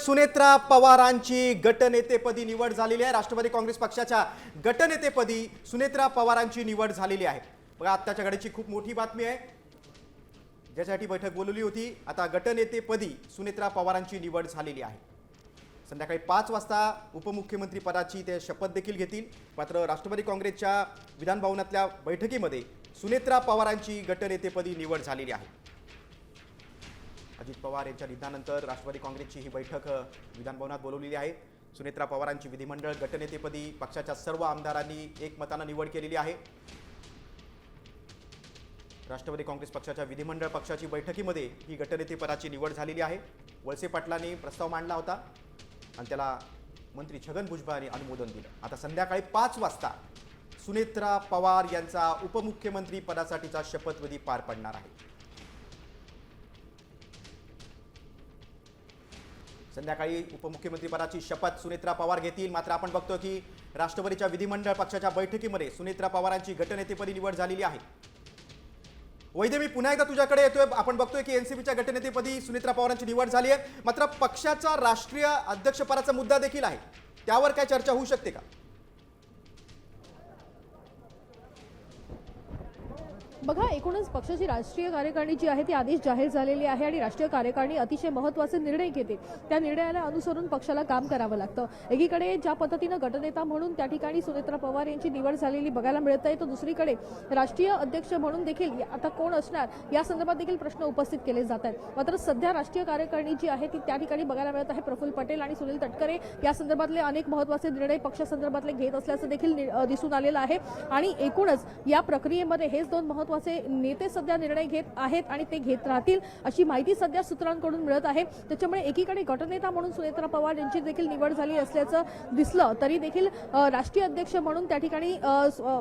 सुनेत्रा पवारांची गटनेतेपदी निवड झालेली आहे। राष्ट्रवादी काँग्रेस पक्षाच्या गटनेतेपदी सुनेत्रा पवारांची निवड झालेली आहे। बघा आत्ताच्या घडीची खूप मोठी बातमी आहे, ज्यासाठी बैठक बोलवली होती। आता गटनेतेपदी सुनेत्रा पवारांची निवड झालेली आहे। संध्याकाळी 5 वाजता उपमुख्यमंत्री पदाची ते शपथ देखील घेतील। मात्र राष्ट्रवादी काँग्रेसच्या विधान भवनातल्या बैठकीमध्ये सुनेत्रा पवारांची गटनेतेपदी निवड झालेली आहे। अजित पवार यांच्या निधनानंतर राष्ट्रवादी काँग्रेसची ही बैठक विधान भवनात बोलवलेली आहे। सुनेत्रा पवारांची विधिमंडळ गटनेतेपदी पक्षाच्या सर्व आमदारांनी एकमताने निवड केलेली आहे। राष्ट्रवादी काँग्रेस पक्षाच्या विधिमंडळ पक्षाची बैठकीमध्ये ही गटनेतेपदाची निवड झालेली आहे। वळसे पाटलांनी प्रस्ताव मांडला होता आणि त्याला मंत्री छगन भुजबळ यांनी अनुमोदन दिलं। आता संध्याकाळी 5 वाजता सुनेत्रा पवार यांचा उपमुख्यमंत्री पदासाठीचा शपथविधी पार पडणार आहे। संध्याकाळी उपमुख्यमंत्री पदाची शपथ सुनेत्रा पवार घेतील। मात्र आपण बघतो की राष्ट्रवादीच्या विधिमंडळ पक्षाच्या बैठकीमध्ये सुनेत्रा पवारांची गटनेतेपदी निवड झालेली आहे। वैद्य, मी पुन्हा एकदा तुझ्याकडे येतोय। आपण बघतोय की एनसीपीच्या गटनेतेपदी सुनेत्रा पवारांची निवड झाली आहे। मात्र पक्षाचा राष्ट्रीय अध्यक्षपदाचा मुद्दा देखील आहे, त्यावर काय चर्चा होऊ शकते का? बघा, एकूणच पक्षाची राष्ट्रीय कार्यकारिणी जी आहे ती आधीच जाहीर झालेली आहे आणि राष्ट्रीय कार्यकारिणी अतिशय महत्त्वाचे निर्णय घेते। त्या निर्णयाला अनुसरून पक्षाला काम करावं लागतं। एकीकडे ज्या पद्धतीनं गटनेता म्हणून त्या ठिकाणी सुनेत्रा पवार यांची निवड झालेली बघायला मिळत आहे, तर दुसरीकडे राष्ट्रीय अध्यक्ष म्हणून देखील आता कोण असणार या संदर्भात देखील प्रश्न उपस्थित केले जात आहेत। मात्र सध्या राष्ट्रीय कार्यकारिणी जी आहे ती त्या ठिकाणी बघायला मिळत आहे। प्रफुल्ल पटेल आणि सुनील तटकरे या संदर्भातले अनेक महत्त्वाचे निर्णय पक्षासंदर्भातले घेत असल्याचं देखील दिसून आलेलं आहे आणि एकूणच या प्रक्रियेमध्ये हेच दोन महत्त्वाचे नेते सध्या निर्णय घेत आहेत आणि ते घेत राहतील अशी माहिती सध्या सूत्रांकडून मिळत आहे। त्याच्यामुळे एकीकडे गटनेता म्हणून सुनेत्रा पवार यांची देखील निवड झाली असल्याचं दिसलं तरी देखील राष्ट्रीय अध्यक्ष म्हणून त्या ठिकाणी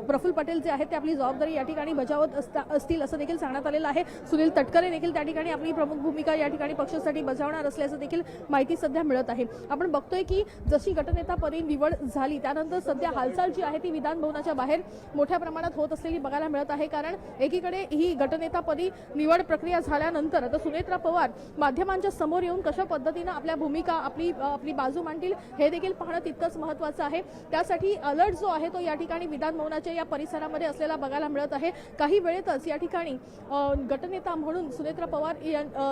प्रफुल्ल पटेल जे आहेत ते आपली जबाबदारी या ठिकाणी बजावत असतील असं देखील सांगण्यात आलेलं आहे। सुनील तटकरे देखील त्या ठिकाणी आपली प्रमुख भूमिका या ठिकाणी पक्षासाठी बजावणार असल्याचं देखील माहिती सध्या मिळत आहे। आपण बघतोय की जशी गटनेता पदी निवड झाली त्यानंतर सध्या हालचाल जी आहे ती विधान भवनाच्या बाहेर मोठ्या प्रमाणात होत असलेली बघायला मिळत आहे। कारण एकीकडे ही गटनेतापदी निवड प्रक्रिया झाल्यानंतर आता सुनेत्रा पवार माध्यमांच्या समोर येऊन कशा पद्धतीने आपल्या भूमिका आपली बाजू मांडतील हे देखील पाहणं तितकंच महत्त्वाचं आहे। त्यासाठी अलर्ट जो आहे तो या ठिकाणी विधान भवनाच्या या परिसरामध्ये असलेला बघायला मिळत आहे। काही वेळेतच या ठिकाणी गटनेता म्हणून सुनेत्रा पवार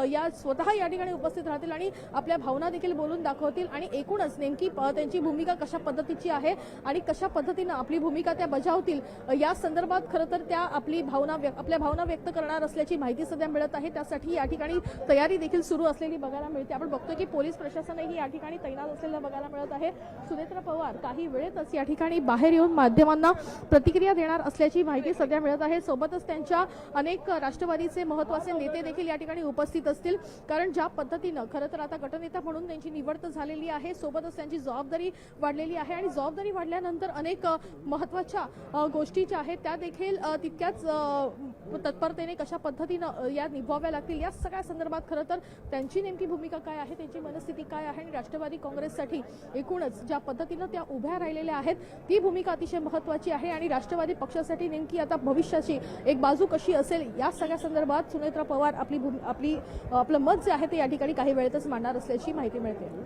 या स्वतः या ठिकाणी उपस्थित राहतील आणि आपल्या भावना देखील बोलून दाखवतील आणि एकूणच नेमकी त्यांची भूमिका कशा पद्धतीची आहे आणि कशा पद्धतीने आपली भूमिका त्या बजावतील या संदर्भात खरं तर त्या आपल्या भावना व्यक्त करणार असल्याची माहिती सध्या मिळत आहे। त्यासाठी या ठिकाणी तयारी देखील सुरू असलेली बघायला मिळते। आपण बघतोय की पोलीस प्रशासनही या ठिकाणी तैनात असलेलं बघायला मिळत आहे। सुनेत्रा पवार काही वेळेतच या ठिकाणी बाहेर येऊन माध्यमांना प्रतिक्रिया देणार असल्याची माहिती सध्या मिळत आहे। सोबतच त्यांच्या अनेक राष्ट्रवादीचे महत्त्वाचे नेते देखील या ठिकाणी उपस्थित असतील। कारण ज्या पद्धतीनं खरं तर आता गटनेता म्हणून त्यांची निवड झालेली आहे, सोबतच त्यांची जबाबदारी वाढलेली आहे आणि जबाबदारी वाढल्यानंतर अनेक महत्त्वाच्या गोष्टी ज्या आहेत त्या देखील तितक्याच तत्परतेने कशा पद्धतीनं या निभावाव्या लागतील या सगळ्या संदर्भात खरं तर त्यांची नेमकी भूमिका काय आहे, त्यांची मनस्थिती काय आहे आणि राष्ट्रवादी काँग्रेससाठी एकूणच ज्या पद्धतीनं त्या उभ्या राहिलेल्या आहेत ती भूमिका अतिशय महत्त्वाची आहे आणि राष्ट्रवादी पक्षासाठी नेमकी आता भविष्याची एक बाजू कशी असेल या सगळ्या संदर्भात सुनेत्रा पवार आपलं मत जे आहे ते या ठिकाणी काही वेळेतच मांडणार असल्याची माहिती मिळते।